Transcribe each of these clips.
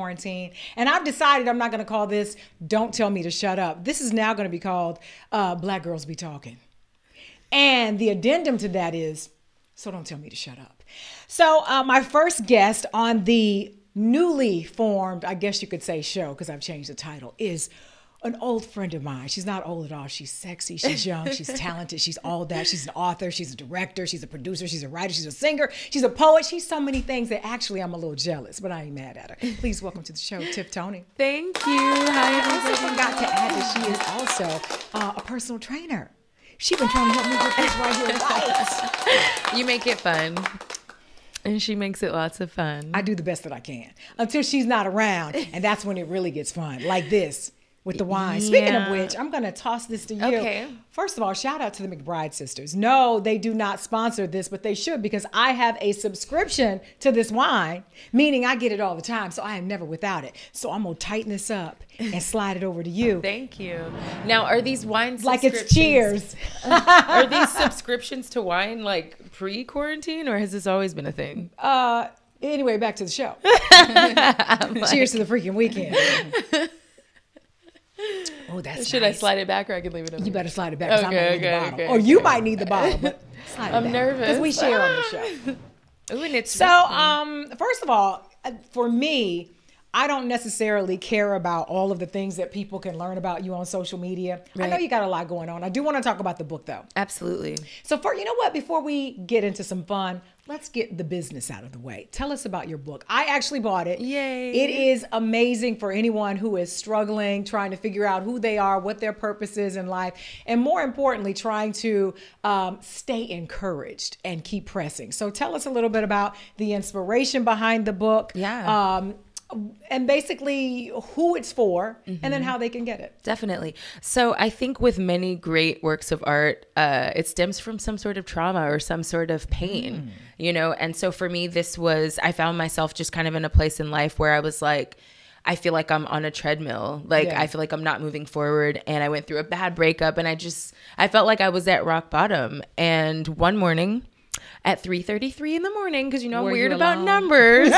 quarantine. And I've decided I'm not going to call this Don't Tell Me to Shut Up. This is now going to be called Black Girls Be Talking. And the addendum to that is, so don't tell me to shut up. So my first guest on the newly formed, I guess you could say, show, because I've changed the title, is an old friend of mine. She's not old at all. She's sexy. She's young. She's talented. She's all that. She's an author. She's a director. She's a producer. She's a writer. She's a singer. She's a poet. She's so many things that actually I'm a little jealous, but I ain't mad at her. Please welcome to the show, Tiff Tony. Thank you. Hi, I also forgot to add that she is also a personal trainer. She's been trying to help me get this right here right. You make it fun. And she makes it lots of fun. I do the best that I can until she's not around, and that's when it really gets fun, like this. With the wine. Speaking of which, I'm going to toss this to you. Okay. First of all, shout out to the McBride sisters. No, they do not sponsor this, but they should, because I have a subscription to this wine, meaning I get it all the time, so I am never without it. So I'm going to tighten this up and slide it over to you. Thank you. Now, are these wine like it's cheers? Are these subscriptions to wine like pre-quarantine, or has this always been a thing? Anyway, back to the show. Cheers to the freaking weekend. Oh, that's Should nice. I slide it back, or I can leave it up? You better slide it back, because I might need the bottle. Okay. Or you might need the bottle, but slide it back. I'm nervous. Because we share on the show. Ooh, and it's First of all, for me, I don't necessarily care about all of the things that people can learn about you on social media. Right. I know you got a lot going on. I do want to talk about the book, though. Absolutely. So you know what? Before we get into some fun, let's get the business out of the way. Tell us about your book. I actually bought it. Yay. It is amazing for anyone who is struggling, trying to figure out who they are, what their purpose is in life, and more importantly, trying to stay encouraged and keep pressing. So tell us a little bit about the inspiration behind the book. Yeah. And basically who it's for, and then how they can get it. Definitely. So I think with many great works of art, it stems from some sort of trauma or some sort of pain, you know? And so for me, I found myself just kind of in a place in life where I was like, I feel like I'm on a treadmill. I feel like I'm not moving forward. And I went through a bad breakup, and I felt like I was at rock bottom. And one morning, at 3:33 in the morning, because I'm weird about numbers.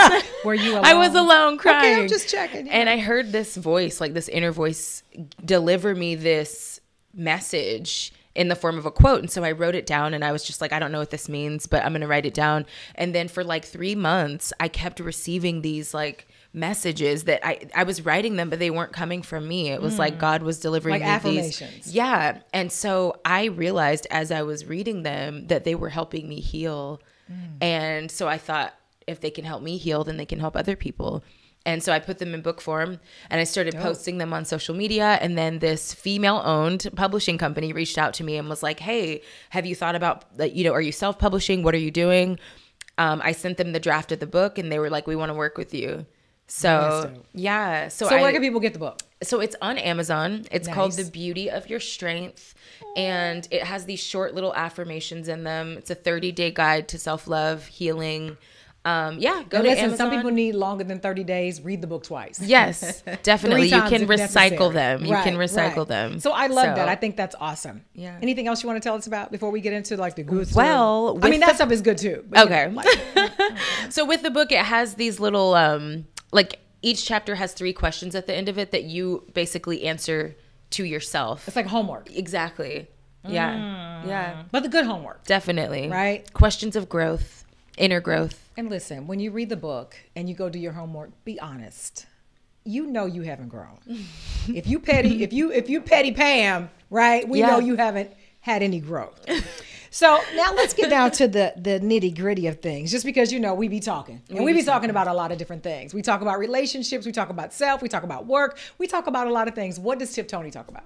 Were you alone? I was alone crying. Okay, I'm just checking. Yeah. And I heard this voice, like this inner voice, deliver me this message in the form of a quote. And so I wrote it down, and I was just like, I don't know what this means, but I'm going to write it down. And then for like 3 months, I kept receiving these like messages that I was writing them, but they weren't coming from me. It was like God was delivering like me affirmations. These. Yeah. And so I realized as I was reading them that they were helping me heal. And so I thought, if they can help me heal, then they can help other people. And so I put them in book form, and I started posting them on social media. And then this female-owned publishing company reached out to me and was like, hey, have you thought about, are you self-publishing? What are you doing? I sent them the draft of the book, and they were like, we want to work with you. So, yeah. So where can people get the book? So it's on Amazon. It's Nice. called The Beauty of Your Strength. And it has these short little affirmations in them. It's a 30-day guide to self-love, healing. Go to Amazon. Some people need longer than 30 days. Read the book twice. Yes, definitely. You can recycle them. You can recycle right. them. So I love that. I think that's awesome. Yeah. Anything else you want to tell us about before we get into like the good stuff? Well, that stuff is good too. But, okay. So with the book, it has these little, each chapter has 3 questions at the end of it that you basically answer to yourself. It's like homework. Exactly. Yeah. Yeah. But the good homework. Definitely. Right? Questions of growth, inner growth. And listen, when you read the book and you go do your homework, be honest. You know you haven't grown. If you petty Pam, right? We know you haven't had any growth. So now let's get down to the nitty gritty of things, just because, we be talking and we be talking about a lot of different things. We talk about relationships. We talk about self. We talk about work. We talk about a lot of things. What does Tiff Tony talk about?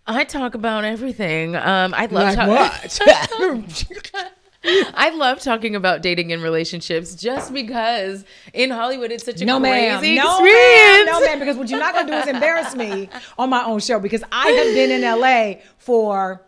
I talk about everything. I love I love talking about dating and relationships just because in Hollywood it's such a crazy experience. No, ma'am, because what you're not going to do is embarrass me on my own show, because I have been in LA for,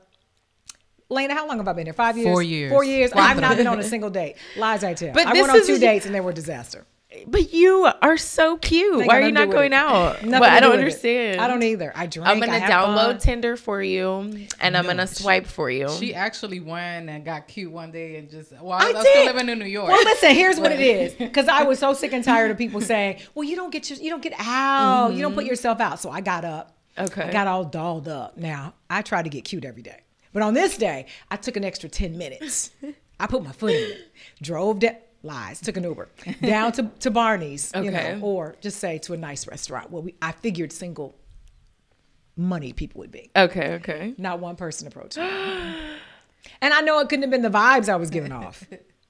Lena, how long have I been here? 5 years? 4 years. 4 years. I've not been on a single date. Lies I tell. But I went on 2 dates and they were a disaster. But you are so cute. Why are you not going out? But I don't understand. I don't either. I drink. I'm gonna download Tinder for you, and I'm gonna swipe for you. She actually went and got cute one day and just. Well, I was still living in New York. Well, listen. Here's what it is. Because I was so sick and tired of people saying, "Well, you don't get out. You don't put yourself out." So I got up. Okay. I got all dolled up. Now I try to get cute every day, but on this day, I took an extra 10 minutes. I put my foot in it. Drove down. Lies. Took an Uber down to Barney's, or just say to a nice restaurant where I figured single money people would be. Okay. Not one person approached me. And I know it couldn't have been the vibes I was giving off.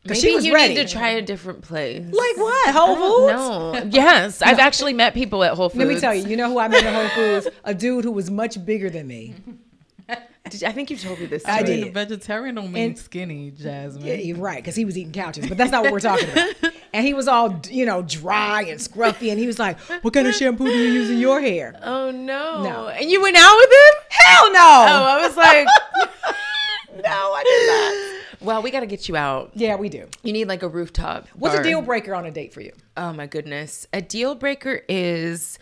Maybe she was ready. Need to try a different place. Like what? Whole Foods? No. Yes. I've actually met people at Whole Foods. Let me tell you, you know who I met at Whole Foods? A dude who was much bigger than me. I think you told me this. I did. A vegetarian don't mean skinny, Jasmine. Yeah, you're right, because he was eating couches, but that's not what we're talking about. And he was all, dry and scruffy, and he was like, "What kind of shampoo do you use in your hair?" Oh no! And you went out with him? Hell no! Oh, I was like, no, I did not. Well, we got to get you out. Yeah, we do. You need like a rooftop. What's a deal breaker on a date for you? Oh my goodness, a deal breaker is.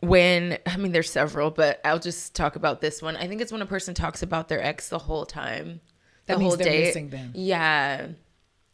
There's several, but I'll just talk about this one. I think it's when a person talks about their ex the whole time. That means they're missing them. Yeah.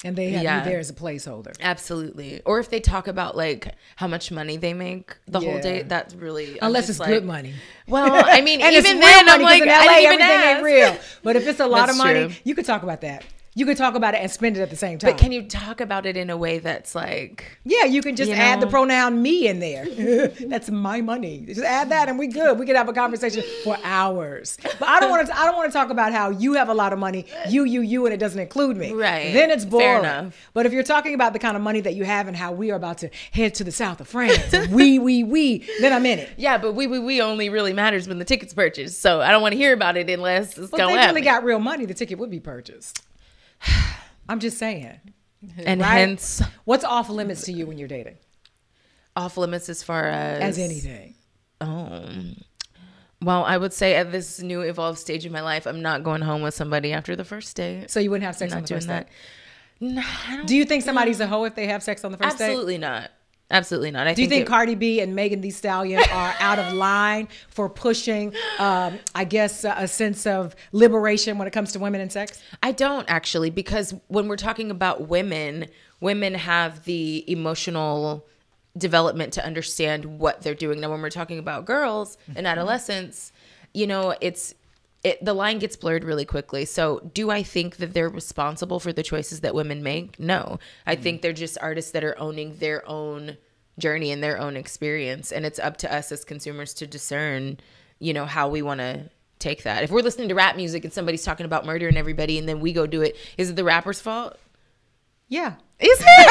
And they have you there as a placeholder. Absolutely. Or if they talk about like how much money they make the whole date, that's really... Unless it's good money. Well, I mean, and even it's then, real I'm money, like, in LA, I didn't even everything ask. ain't real. But if it's a lot of money, true. you could talk about that. You could talk about it and spend it at the same time. But can you talk about it in a way that's like... Yeah, you can just add the pronoun me in there. That's my money. Just add that and we good. We could have a conversation for hours. But I don't want to talk about how you have a lot of money, you, and it doesn't include me. Right. Then it's boring. Fair enough. But if you're talking about the kind of money that you have and how we are about to head to the south of France, and we, then I'm in it. Yeah, but we only really matters when the ticket's purchased. So I don't want to hear about it unless it's going to happen. If they really got real money, the ticket would be purchased. I'm just saying. And hence... What's off limits to you when you're dating? Off limits as far as... As anything. Well, I would say at this new evolved stage of my life, I'm not going home with somebody after the first date. So you wouldn't have sex on the first date? No. Do you think somebody's a hoe if they have sex on the first date? Absolutely not. Absolutely not. Do you think Cardi B and Megan Thee Stallion are out of line for pushing, a sense of liberation when it comes to women and sex? I don't actually, because when we're talking about women have the emotional development to understand what they're doing. Now, when we're talking about girls and adolescents, the line gets blurred really quickly. So do I think that they're responsible for the choices that women make? No. I think they're just artists that are owning their own journey and their own experience. And it's up to us as consumers to discern, how we want to take that. If we're listening to rap music and somebody's talking about murdering everybody and then we go do it, is it the rapper's fault? Yeah. Is it?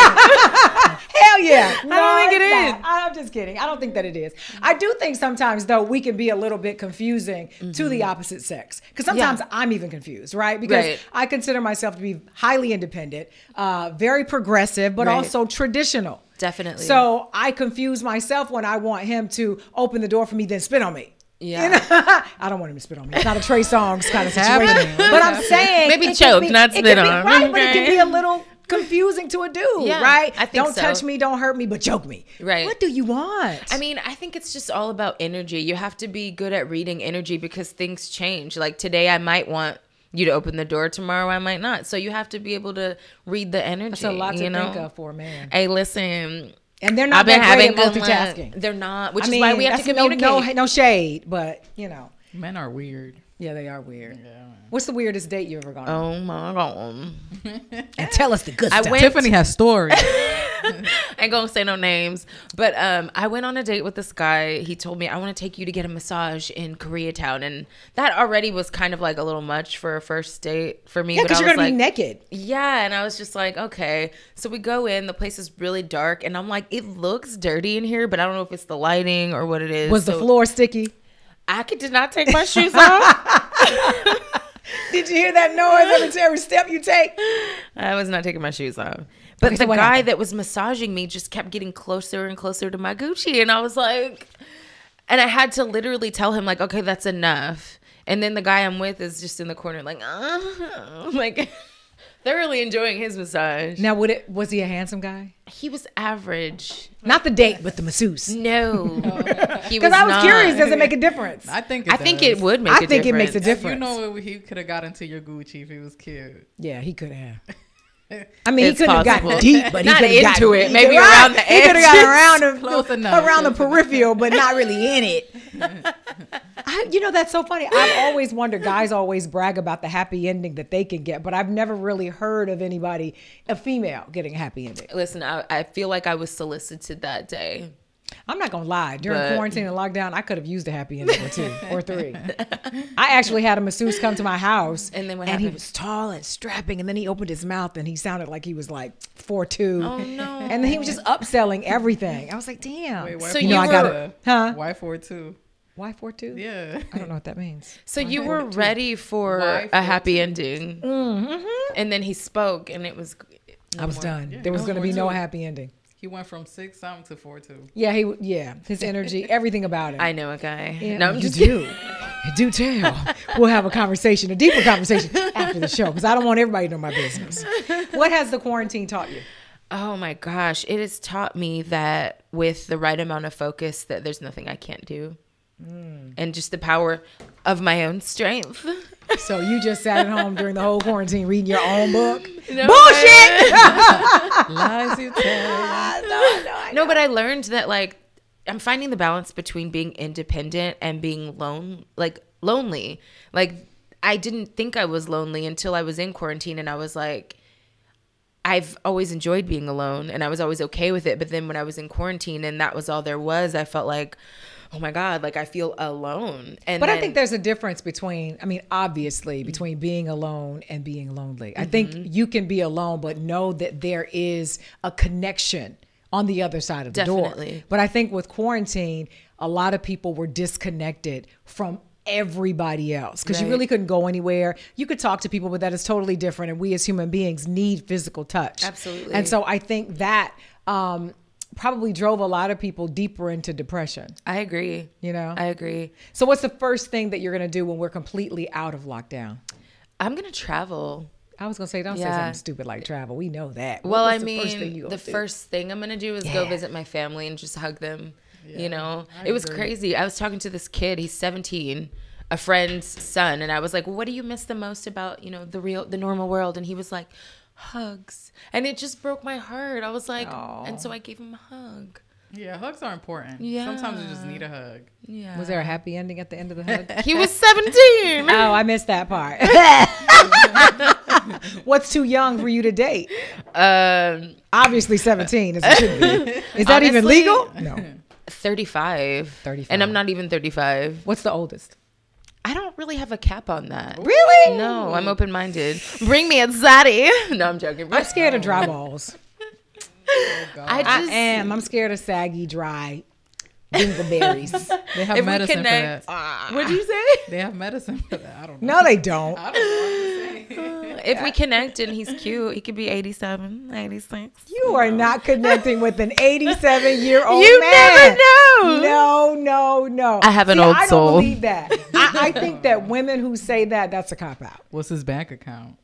Hell yeah. I don't think it is. I'm just kidding. I don't think that it is. I do think sometimes, though, we can be a little bit confusing to the opposite sex. Because sometimes I'm even confused, right? Because I consider myself to be highly independent, very progressive, but also traditional. Definitely. So I confuse myself when I want him to open the door for me, then spit on me. Yeah. I don't want him to spit on me. It's not a Trey Songz kind of situation. But I'm saying... Maybe choke, not spit on. Right, but it can be a little... confusing to a dude, right? I think don't touch me, don't hurt me, but choke me. Right. What do you want? I mean, I think it's just all about energy. You have to be good at reading energy because things change. Like today, I might want you to open the door. Tomorrow, I might not. So you have to be able to read the energy. That's a lot to think of for a man. Hey, listen. And they're not that great at multitasking. They're not, which is why we have to communicate. No shade, but Men are weird. Yeah, they are weird. Yeah. What's the weirdest date you ever gone on? Oh my God. And tell us the good stuff. Tiffany has stories. I ain't gonna say no names, but I went on a date with this guy. He told me, I want to take you to get a massage in Koreatown. And that already was kind of like a little much for a first date for me. Yeah, because you're going to be naked. Yeah, and I was just like, okay. So we go in, the place is really dark, and I'm like, it looks dirty in here, but I don't know if it's the lighting or what it is. Was the floor sticky? I did not take my shoes off. Did you hear that noise every step you take? I was not taking my shoes off. But the guy that was massaging me just kept getting closer and closer to my Gucci. And I was like, and I had to literally tell him like, okay, that's enough. And then the guy I'm with is just in the corner like, thoroughly enjoying his massage. Now, was he a handsome guy? He was average. Not the date, but the masseuse. No, Because I was curious. Does it make a difference? I think it would make. I think it makes a difference. You know, he could have got into your Gucci if he was cute. Yeah, he could have. I mean, he couldn't have gotten deep, but not he could into it. Maybe around the edge. He could have gotten Close enough. around the peripheral, but not really in it. That's so funny. I've always wondered. Guys always brag about the happy ending that they can get, but I've never really heard of anybody, a female, getting a happy ending. Listen, I feel like I was solicited that day. I'm not gonna lie. During quarantine and lockdown, I could have used a happy ending or 2 or 3. I actually had a masseuse come to my house, and then he was tall and strapping, and then he opened his mouth and he sounded like he was like 4'2". Oh no! And then he was just upselling everything. I was like, damn. Wait, so you were, why 4'2"? Why 4'2"? Yeah. I don't know what that means. So you were ready for a happy ending, and then he spoke, and it was. I was done. Yeah. There was going to be no happy ending. He went from 6'something to 4'2". Yeah, his energy, everything about him. I know a guy. Yeah, no, I'm just kidding. You do tell. We'll have a conversation, a deeper conversation after the show, because I don't want everybody to know my business. What has the quarantine taught you? Oh my gosh, it has taught me that with the right amount of focus, that there's nothing I can't do, and just the power of my own strength. So you just sat at home during the whole quarantine reading your own book? No, bullshit! Lies you tell. No, but I learned that, like, I'm finding the balance between being independent and being lonely. Like, I didn't think I was lonely until I was in quarantine, and I was like, I've always enjoyed being alone, and I was always okay with it. But then when I was in quarantine and that was all there was, I felt like, oh my God, like I feel alone. But I think there's a difference between, obviously, between being alone and being lonely. I think you can be alone, but know that there is a connection on the other side of the door. But I think with quarantine, a lot of people were disconnected from everybody else because you really couldn't go anywhere. You could talk to people, but that is totally different. And we as human beings need physical touch. Absolutely. And so I think that probably drove a lot of people deeper into depression. I agree. I agree. So what's the first thing that you're going to do when we're completely out of lockdown? I'm going to travel. I was going to say, don't say something stupid like travel. We know that. Well, first thing I'm going to do is go visit my family and just hug them. Yeah, it was crazy. I was talking to this kid. He's 17, a friend's son. And I was like, well, what do you miss the most about, the normal world? And he was like, hugs. And it just broke my heart. I was like, and so I gave him a hug. Yeah, hugs are important. Yeah. Sometimes you just need a hug. Yeah. Was there a happy ending at the end of the hug? He was 17. Oh, I missed that part. What's too young for you to date? Obviously 17, as it should be. Is that even legal? No. 35. And I'm not even 35. What's the oldest? I don't really have a cap on that. Really? No, I'm open-minded. Bring me a zaddy. No, I'm joking. I'm scared of dry balls. Oh, God. I am. I'm scared of saggy, dry dingleberries. They have medicine for that. What'd you say? They have medicine for that. I don't know. No, they don't. I don't know. If we connect and he's cute, he could be 87, 86. You are not connecting with an 87-year-old you man. Never know. No. I have an old soul. I don't believe that. I think that women who say that, that's a cop-out. What's his bank account?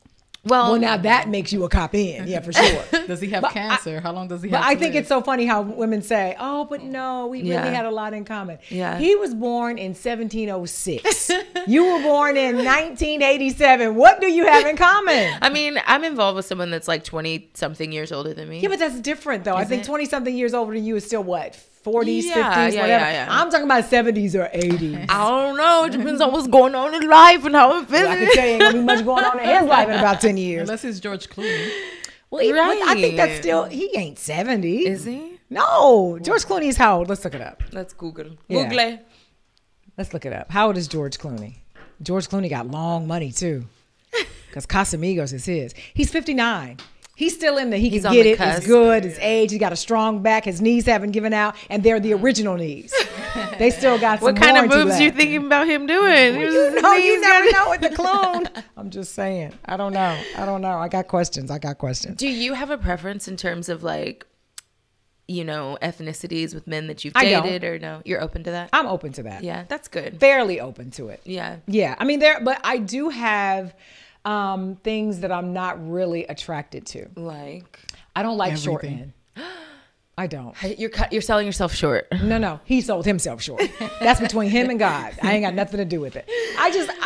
Well, now that makes you a cop in. Yeah, for sure. Does he have cancer? How long does he have But to I think live? it's so funny how women say, oh, but no, we really had a lot in common. Yeah. He was born in 1706. You were born in 1987. What do you have in common? I mean, I'm involved with someone that's like 20-something years older than me. Yeah, but that's different, though. I think 20-something years older than you is still what? 40s, Yeah, 50s, yeah, whatever. yeah. I'm talking about 70s or 80s. I don't know. It depends on what's going on in life and how I'm feeling. I can tell you ain't gonna be much going on in his life in about 10 years. Unless it's George Clooney. Well, I think that's still, he ain't 70. Is he? No. George Clooney's how old? Let's look it up. Let's Google. Yeah. Google. Let's look it up. How old is George Clooney? George Clooney got long money too. Because Casamigos is his. He's 59. He's still in the, he can get it. It's good. His age. He got a strong back. His knees haven't given out. And they're the original knees. They still got some What kind of moves left. you thinking about him doing? Well, you never know with the clone. I'm just saying. I don't know. I got questions. Do you have a preference in terms of like, ethnicities with men that you've dated or no? You're open to that? I'm open to that. Yeah, that's good. Fairly open to it. Yeah. Yeah. I mean, but I do have things that I'm not really attracted to. Like, I don't like short Everything. men. I don't. you're selling yourself short. No, he sold himself short. That's between him and God. I ain't got nothing to do with it.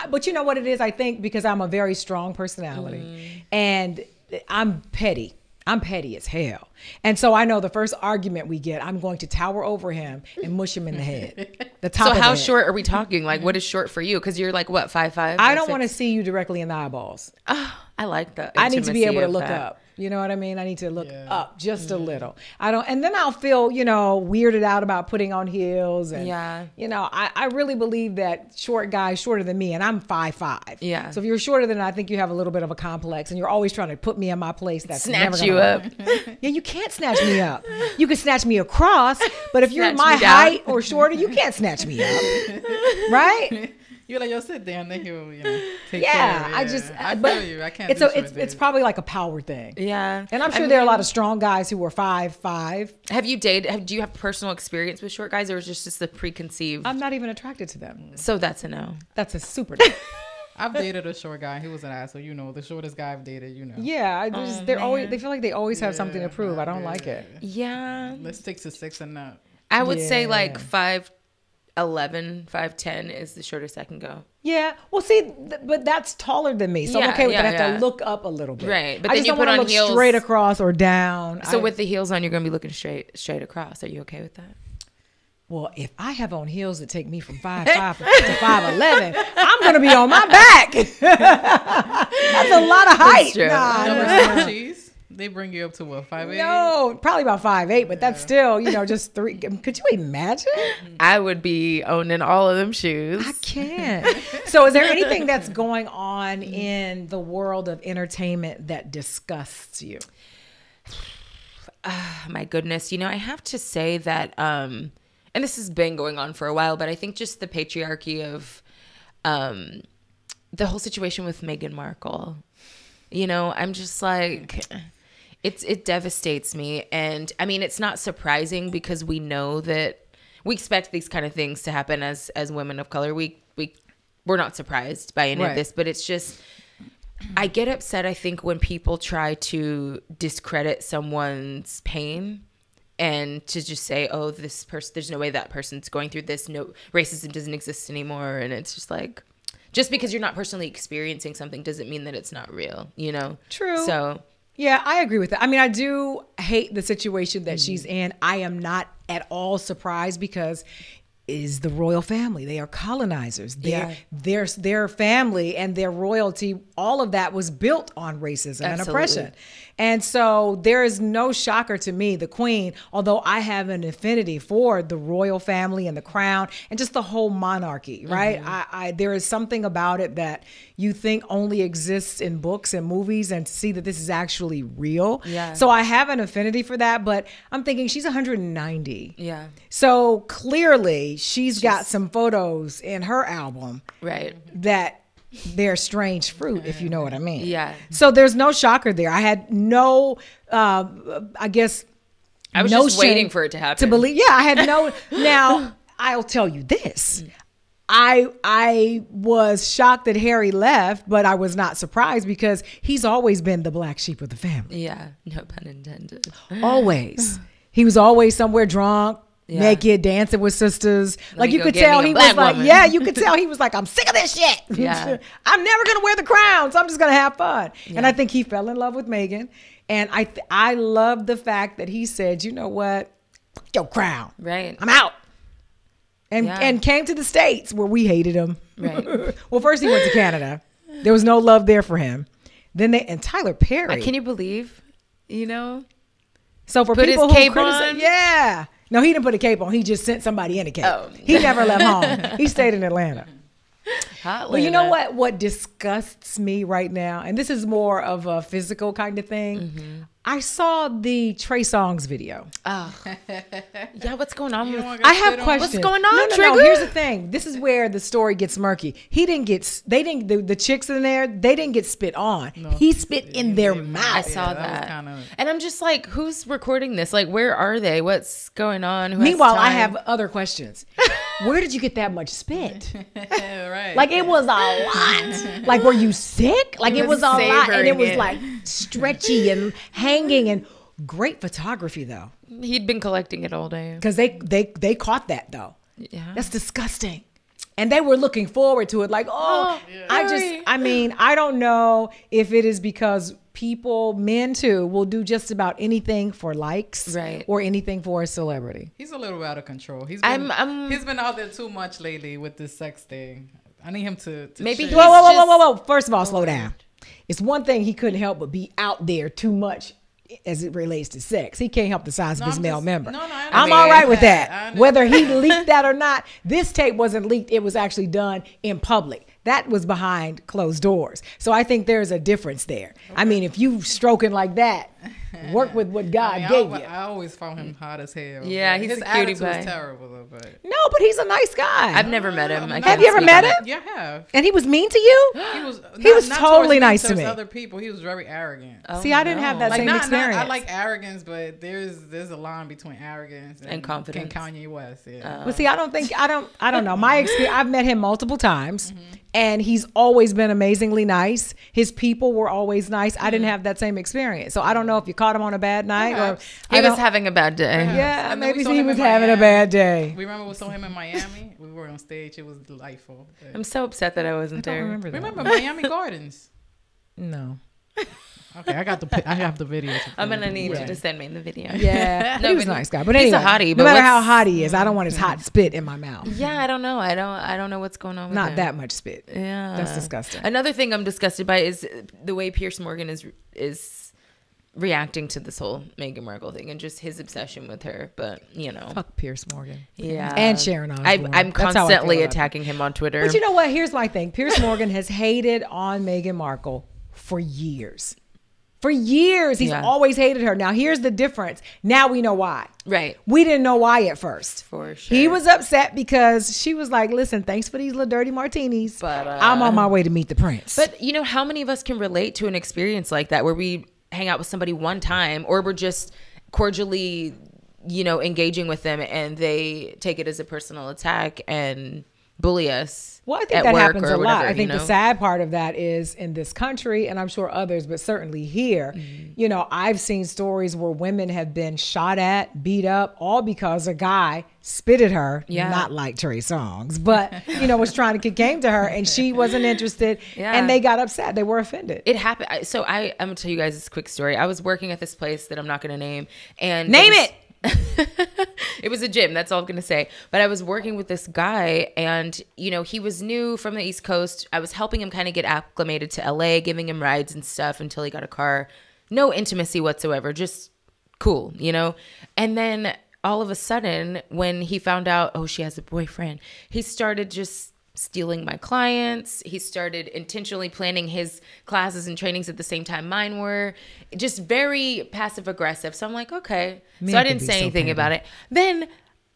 But you know what it is? I think because I'm a very strong personality and I'm petty. I'm petty as hell. And so I know the first argument we get, I'm going to tower over him and mush him in the head. The top So of the how head. short are we talking? Like, what is short for you? Because you're like, what, 5'5"? I don't want to see you directly in the eyeballs. I like that. I need to be able to look that. up. You know what I mean? I need to look up just a little. And then I'll feel, weirded out about putting on heels. And, I really believe that short guys shorter than me, and I'm 5'5". Yeah. So if you're shorter than I think you have a little bit of a complex, and you're always trying to put me in my place. That's never Snatch you gonna up. work. Yeah, you can't snatch me up. You can snatch me across, but if you're Snatch my me down. height or shorter, you can't snatch me up. Right? You're like, yo, sit down. Then he'll, take Yeah, care. I just, I but feel you. I can't. it's probably like a power thing. Yeah. And I'm sure there are a lot of strong guys who were 5'5". Have you dated? Do you have personal experience with short guys, or is it just the preconceived? I'm not even attracted to them. So that's a no. That's a super no. I've dated a short guy. He was an asshole. The shortest guy I've dated. Yeah, they feel like they always have something to prove. I don't like it. Yeah. Let's stick to 6 and up. I would say Yeah. like 5'11", 5'10" is the shortest I can go. Yeah. Well, see, but that's taller than me, so I'm Yeah, okay with that. I yeah, have yeah. to look up a little bit. Right, but I then just you don't put wanna on look heels. straight across or down. So with the heels on, you're gonna be looking straight across. Are you okay with that? Well, if I have on heels that take me from 5'5" to 5'11", I'm gonna be on my back. That's a lot of height. true. Nah. Cheese. They bring you up to what, 5'8"? No, probably about 5'8", but that's still, just 3. Could you imagine? I would be owning all of them shoes. I can't. So is there anything that's going on in the world of entertainment that disgusts you? My goodness. I have to say that, and this has been going on for a while, but I think just the patriarchy of the whole situation with Meghan Markle. I'm just like... It devastates me. And I mean, it's not surprising because we know that we expect these kind of things to happen as women of color. We're not surprised by any of this, but it's just, I get upset, I think, when people try to discredit someone's pain and to just say, oh, this person, there's no way that person's going through this. No, racism doesn't exist anymore. And it's just like, just because you're not personally experiencing something doesn't mean that it's not real, True. So... Yeah, I agree with that. I mean, I do hate the situation that she's in. I am not at all surprised because it is the royal family. They are colonizers. Their family and their royalty, all of that was built on racism and oppression. And so there is no shocker to me, the queen, although I have an affinity for the royal family and the crown and just the whole monarchy, right? There is something about it that you think only exists in books and movies, and to see that this is actually real. Yeah. So I have an affinity for that, but I'm thinking she's 190. Yeah. So clearly she's got some photos in her album. Right. That they're strange fruit, if you know what I mean. Yeah. So there's no shocker there. I had no, I guess, I was just waiting for it to happen. To believe. Yeah, I had no. Now, I'll tell you this. I was shocked that Harry left, but I was not surprised because he's always been the black sheep of the family. Yeah, no pun intended. Always. He was always somewhere drunk, naked, dancing with sisters. Like you could tell he was like, you could tell he was like, I'm sick of this shit. Yeah. I'm never going to wear the crown, so I'm just going to have fun. Yeah. And I think he fell in love with Meghan. And I love the fact that he said, you know what? Fuck your crown. Right. I'm out. And came to the States where we hated him. Right. Well, first he went to Canada. There was no love there for him. Then and Tyler Perry. Can you believe, So for put people his who cape criticize, on? Yeah. No, he didn't put a cape on. He just sent somebody in a cape. Oh. He never left home. He stayed in Atlanta. Well, you know what disgusts me right now, and this is more of a physical kind of thing. Mm-hmm. I saw the Trey Songz video. Oh. Yeah, what's going on? I have questions. What's going on, No, here's the thing. This is where the story gets murky. The chicks in there, they didn't get spit on. No. He spit in their mouth. I saw that. And I'm just like, who's recording this? Like, where are they? What's going on? Meanwhile, I have other questions. where did you get that much spit? Right. Like it was a lot. Like, were you sick? Like it was a lot, and it was savoring it. like stretchy and hanging, and great photography though, He'd been collecting it all day. because they caught that though. Yeah. That's disgusting. And they were looking forward to it. Like, I mean, I don't know if it is because men too, will do just about anything for likes, Right. or anything for a celebrity. He's a little out of control. He's been out there too much lately with this sex thing. I need him to Maybe chill. he's Whoa. First of all, slow down. It's one thing he couldn't help but be out there too much as it relates to sex. He can't help the size of his male member. I I'm understand all right with that. I that. understand. Whether he leaked that or not, this tape wasn't leaked. It was actually done in public. That was behind closed doors. So I think there's a difference there. I mean, if you stroking like that, work with what God gave you. I always found him hot as hell. Yeah, but he's his a cutie attitude pie. is terrible though. But No, but he's a nice guy. I've never met him. I Have can't you ever speak met on him? it. yeah, I have. And he was mean to you? He was was totally nice to towards me. other people. He was very arrogant. See, I didn't have that same experience. I like arrogance, but there's a line between arrogance and confidence. And Kanye West. Yeah. But see, I don't know. My experience, I've met him multiple times, and he's always been amazingly nice. His people were always nice. I didn't have that same experience. So I don't know if you caught him on a bad night or He was having a bad day. yeah, And then we maybe saw he him was in having a Miami. bad day. We remember we saw him in Miami. We were on stage. It was delightful. I'm so upset that I wasn't there. Remember Miami Gardens? No. Okay, I have the video. I'm gonna need you to send me the video. Yeah, No, he was a but nice guy. But he's a anyway, hottie, no but matter how what's- hot he is, I don't want his hot spit in my mouth. Yeah, I don't know. I don't know what's going on with Not him. that much spit. Yeah, That's disgusting. Another thing I'm disgusted by is the way Piers Morgan is reacting to this whole Meghan Markle thing and just his obsession with her. But you know, Fuck Piers Morgan. yeah, And Sharon Osbourne. I'm That's how I feel constantly about attacking him on Twitter. But you know what? Here's my thing. Piers Morgan has hated on Meghan Markle for years. For years, he's Yeah. always hated her. Now, here's the difference. Now we know why. Right. We didn't know why at first. For sure. He was upset because she was like, listen, thanks for these little dirty martinis. But, I'm on my way to meet the prince. But you know, how many of us can relate to an experience like that where we hang out with somebody one time or we're just cordially, you know, engaging with them and they take it as a personal attack and bully us? Well, I think at that work happens or a lot. whatever, I think you know? the sad part of that is in this country, and I'm sure others, but certainly here, you know, I've seen stories where women have been shot at, beat up, all because a guy spit at her, Yeah. not like Trey Songz, but, you know, was trying to get game to her and she wasn't interested Yeah. and they got upset. They were offended. It happened. So I'm gonna tell you guys this quick story. I was working at this place that I'm not gonna name, and Name it! It was a gym. That's all I'm gonna say. But I was working with this guy, and you know, he was new from the East Coast. I was helping him kind of get acclimated to LA, giving him rides and stuff until he got a car. No intimacy whatsoever, just cool, you know. And then all of a sudden, when he found out, oh, she has a boyfriend, he started just stealing my clients. He started intentionally planning his classes and trainings at the same time mine were. Just very passive aggressive. So I'm like, okay. Men So I could didn't be say so anything petty. about it. Then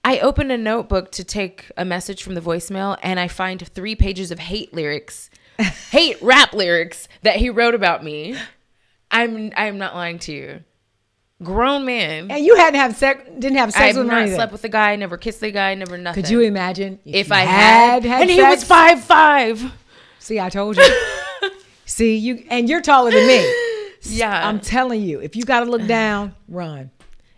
I opened a notebook to take a message from the voicemail and I find 3 pages of hate lyrics, hate rap lyrics that he wrote about me. I'm not lying to you. Grown man. And you didn't have sex I've with him or not anything. slept with a guy, never kissed a guy, never nothing. Could you imagine if you I had and he was sex? 5'5". See, I told you. See, you're taller than me. Yeah. I'm telling you, if you got to look down, run.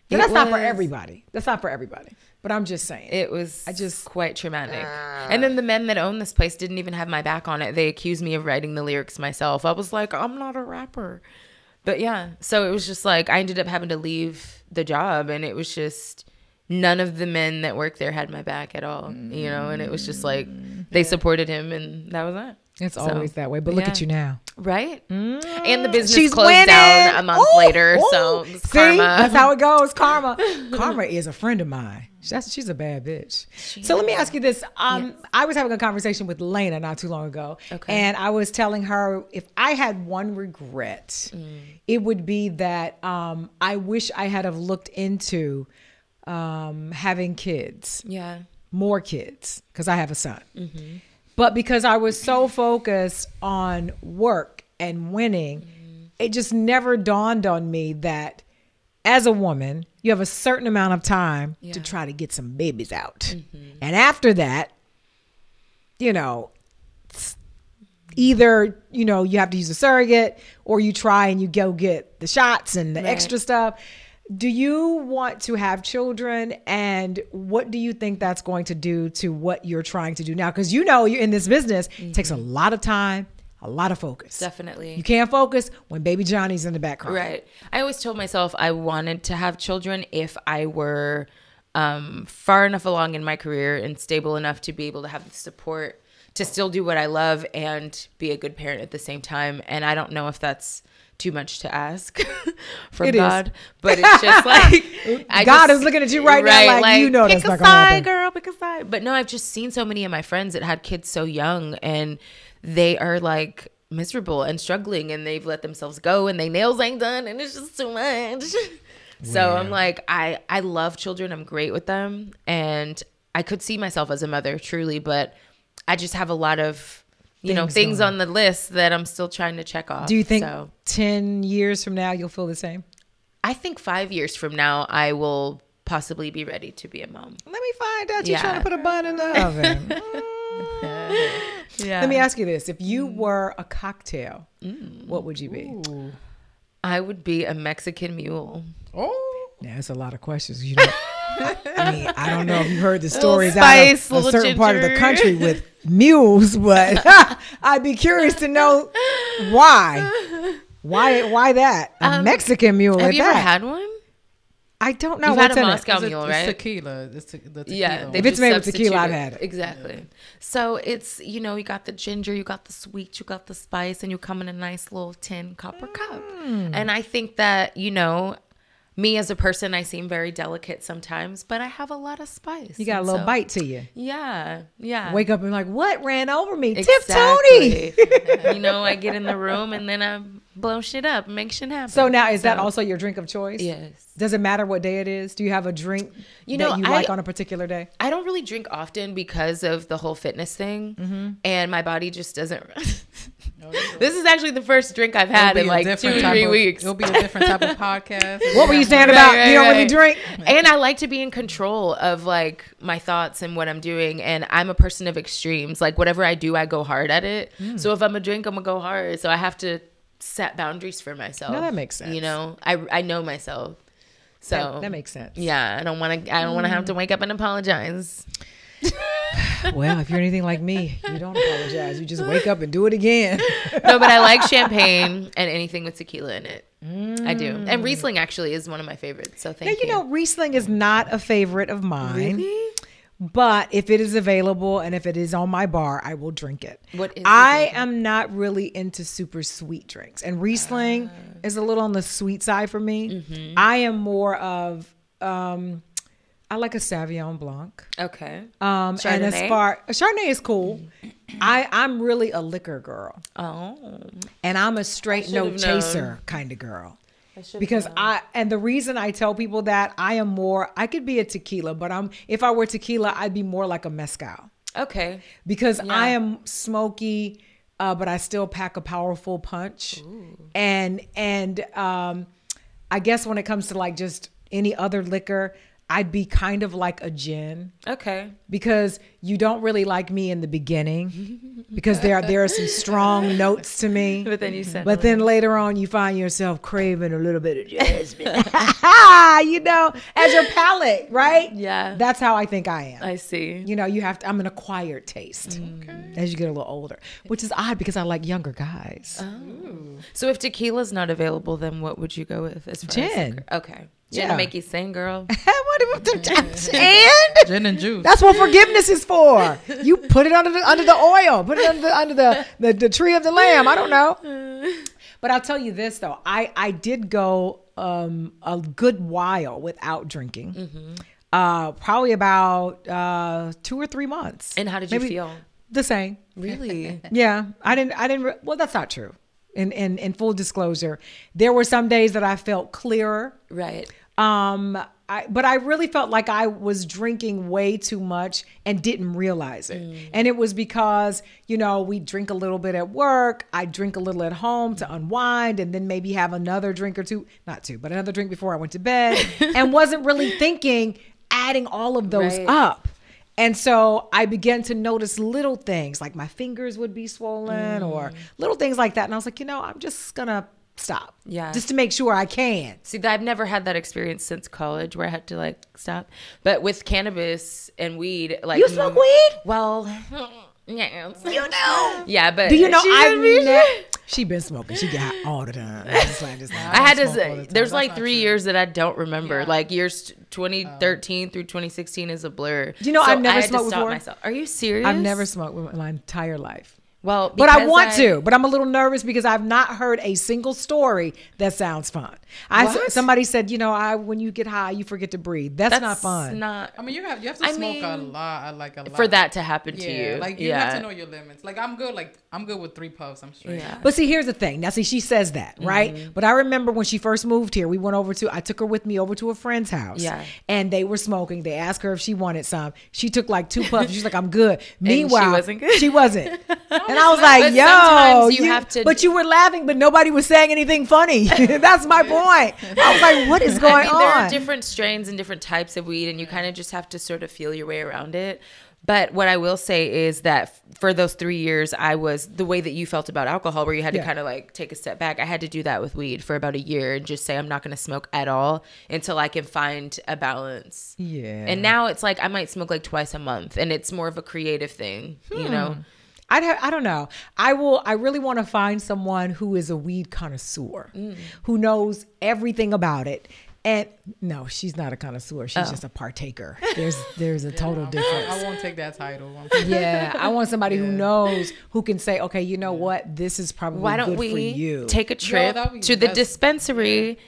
But It that's not for was- everybody. That's not for everybody. But I'm just saying. It was just- quite traumatic. And then the men that owned this place didn't even have my back on it. They accused me of writing the lyrics myself. I was like, I'm not a rapper. But yeah, so it was just like I ended up having to leave the job, and it was just none of the men that worked there had my back at all, you know, and it was just like they supported him, and that was that. It's So, always that way. But look yeah. at you now. Right? And the business She's closed winning. down a month Ooh, later, ooh. so it's See, karma. that's how it goes. Karma. Karma is a friend of mine. She's a bad bitch. So let me ask you this. I was having a conversation with Lena not too long ago. Okay. And I was telling her if I had one regret, it would be that I wish I had have looked into having kids. Yeah. More kids, because I have a son. But because I was so focused on work and winning, it just never dawned on me that as a woman, you have a certain amount of time to try to get some babies out. And after that, you know, either, you know, you have to use a surrogate or you try and you go get the shots and the extra stuff. Do you want to have children, and what do you think that's going to do to what you're trying to do now? Because you know you're in this business. It takes a lot of time, a lot of focus. Definitely. You can't focus when baby Johnny's in the background. Right. I always told myself I wanted to have children if I were far enough along in my career and stable enough to be able to have the support to still do what I love and be a good parent at the same time. And I don't know if that's too much to ask from God, but it's just like God is looking at you right now, like you know that's not gonna happen. Girl, pick a side. But no, I've just seen so many of my friends that had kids so young, and they are like miserable and struggling, and they've let themselves go, and their nails ain't done, and it's just too much. So I'm like, I love children. I'm great with them, and I could see myself as a mother, truly, but I just have a lot of things on the list that I'm still trying to check off. Do you think 10 years from now you'll feel the same? I think 5 years from now I will possibly be ready to be a mom. Let me find out you're trying to put a bun in the oven. Let me ask you this. If you were a cocktail, what would you be? Ooh. I would be a Mexican mule. Oh. Yeah, that's a lot of questions. You know, I mean, I don't know if you heard the stories out of a certain part of the country with mules, but I'd be curious to know why. Why that? A Mexican mule. Have you ever had one? I don't know. You've had a Moscow mule, right? It's tequila. It's the tequila. Yeah, if it's made with tequila, I've had it. Exactly. So it's, you got the ginger, you got the sweet, you got the spice, and you come in a nice little tin copper cup. And I think that, me as a person, I seem very delicate sometimes, but I have a lot of spice. You got a little bite to you. Yeah. Wake up and like, what ran over me? Exactly. Tip Tony. I get in the room and then I blow shit up, make shit happen. So now, is that also your drink of choice? Yes. Does it matter what day it is? Do you have a drink that you like on a particular day? I don't really drink often because of the whole fitness thing, and my body just doesn't. This is actually the first drink I've had in like 2-3 weeks. It'll be a different type of podcast. What were you saying about you don't really drink? And I like to be in control of like my thoughts and what I'm doing. And I'm a person of extremes. Like whatever I do, I go hard at it. So if I'm a drink, I'm gonna go hard. So I have to set boundaries for myself. No, that makes sense. I know myself. So that makes sense. Yeah, I don't want to have to wake up and apologize. Well, if you're anything like me, you don't apologize. You just wake up and do it again. No, but I like champagne and anything with tequila in it. I do. And Riesling actually is one of my favorites. So thank you. Riesling is not a favorite of mine. Really? But if it is available and if it is on my bar, I will drink it. What is I am not really into super sweet drinks. And Riesling is a little on the sweet side for me. I am more of... I like a Sauvignon Blanc. Okay. And Chardonnay is cool. I'm really a liquor girl. Oh. And I'm a straight no chaser kind of girl. Because the reason I tell people that I could be a tequila, but if I were tequila, I'd be more like a mezcal. Okay. Because I am smoky, but I still pack a powerful punch. Ooh. And I guess when it comes to like just any other liquor, I'd be kind of like a gin. Okay. Because you don't really like me in the beginning because there are some strong notes to me. But then you said then later on you find yourself craving a little bit of Jasmine. As your palate, right? Yeah. That's how I think I am. I see. I'm an acquired taste as you get a little older, which is odd because I like younger guys. Oh. So if tequila's not available, then what would you go with as far gin? As okay. Gin to make you sing, girl. And gin and juice. That's what forgiveness is for. You put it under the oil. Put it under the tree of the lamb. I don't know. But I'll tell you this though. I did go a good while without drinking. Probably about 2 or 3 months. And how did you feel? The same. Really? Yeah. I didn't. Well, that's not true. In full disclosure, there were some days that I felt clearer. Right. but I really felt like I was drinking way too much and didn't realize it. And it was because, you know, we drink a little bit at work. I drink a little at home to unwind, and then maybe have another drink or two, not two, but another drink before I went to bed, and wasn't really thinking, adding all of those up. And so I began to notice little things like my fingers would be swollen or little things like that. And I was like, you know, I'm just going to stop. Yeah. Just to make sure I can. See, I've never had that experience since college where I had to like stop. But with cannabis and weed, like you smoke weed? Well, yeah. You know. Yeah, but do you know she been smoking. She get high all the time. I had to. There's like 3 years that I don't remember. Like years 2013 through 2016 is a blur. Do you know, I've never smoked before. Myself. Are you serious? I've never smoked my entire life. Well, but I want to, but I'm a little nervous because I've not heard a single story that sounds fun. Somebody said, you know, when you get high, you forget to breathe. That's not fun. I mean, you have to smoke a lot, for that to happen to you. Like you have to know your limits. Like I'm good with 3 puffs. I'm straight. Yeah. But see, here's the thing. Now, see, she says that, right? But I remember when she first moved here, I took her with me over to a friend's house. Yeah. And they were smoking. They asked her if she wanted some. She took like 2 puffs. She's like, I'm good. Meanwhile, she wasn't good. She wasn't. And I was like, yo, you have to. But you were laughing, but nobody was saying anything funny. That's my point. I was like, what is going on? There are different strains and different types of weed, and you kind of just have to sort of feel your way around it. But what I will say is that for those 3 years, I was the way that you felt about alcohol, where you had to kind of like take a step back. I had to do that with weed for about a year and just say, I'm not going to smoke at all until I can find a balance. Yeah. And now it's like I might smoke like twice a month, and it's more of a creative thing, you know? I don't know. I really want to find someone who is a weed connoisseur, who knows everything about it. And no, she's not a connoisseur. She's just a partaker. There's a total difference. I won't take that title. Yeah, I want somebody who knows, who can say, okay, you know what? This is probably good for you. Take a trip to the dispensary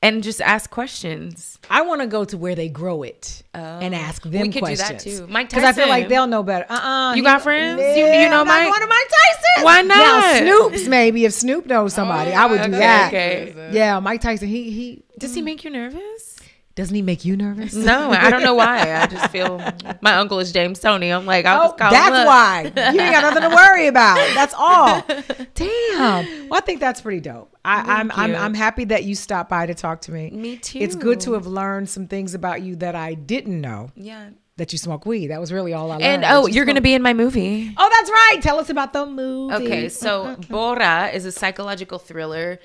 and just ask questions. I want to go to where they grow it and ask them questions. We could do that too. Mike Tyson. Because I feel like they'll know better. You got friends? You know Mike? One of Mike Tyson. Why not? Now, Snoop's maybe. If Snoop knows somebody, I would do that. Okay. Yeah, Mike Tyson. He does he make you nervous? Doesn't he make you nervous? No, I don't know why. I just feel my uncle is James Tony. I'm like, I'll just call him that's why. You ain't got nothing to worry about. That's all. Damn. Well, I think that's pretty dope. I'm happy that you stopped by to talk to me. Me too. It's good to have learned some things about you that I didn't know. Yeah. That you smoke weed. That was really all I learned. And you're going to be in my movie. Oh, that's right. Tell us about the movie. Okay, so Bora is a psychological thriller,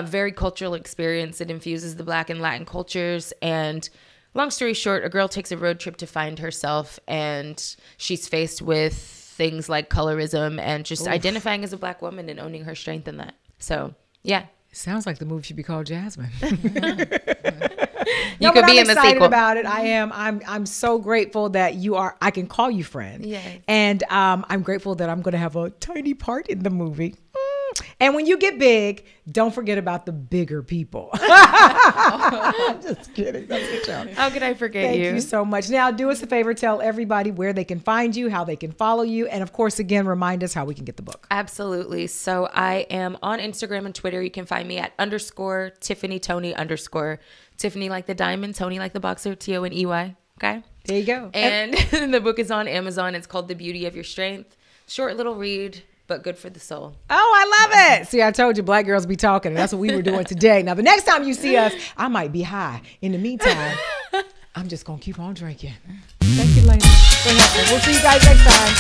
very cultural experience. It infuses the Black and Latin cultures. And long story short, a girl takes a road trip to find herself, and she's faced with things like colorism and just identifying as a Black woman and owning her strength in that. So, yeah. It sounds like the movie should be called Jasmine. You could be in the sequel. I'm excited about it. I am. I'm so grateful that you are. I can call you friend. Yeah. And I'm grateful that I'm going to have a tiny part in the movie. And when you get big, don't forget about the bigger people. I'm just kidding. That's a joke. How could I forget you? Thank you so much. Now, do us a favor. Tell everybody where they can find you, how they can follow you. And of course, again, remind us how we can get the book. Absolutely. So I am on Instagram and Twitter. You can find me at _TiffanyTony_. Tiffany like the diamond, Tony like the boxer, TONEY. Okay. There you go. And the book is on Amazon. It's called The Beauty of Your Strength. Short little read, but good for the soul. Oh, I love it. See, I told you Black girls be talking, and that's what we were doing today. Now, the next time you see us, I might be high. In the meantime, I'm just going to keep on drinking. Thank you, ladies. We'll see you guys next time.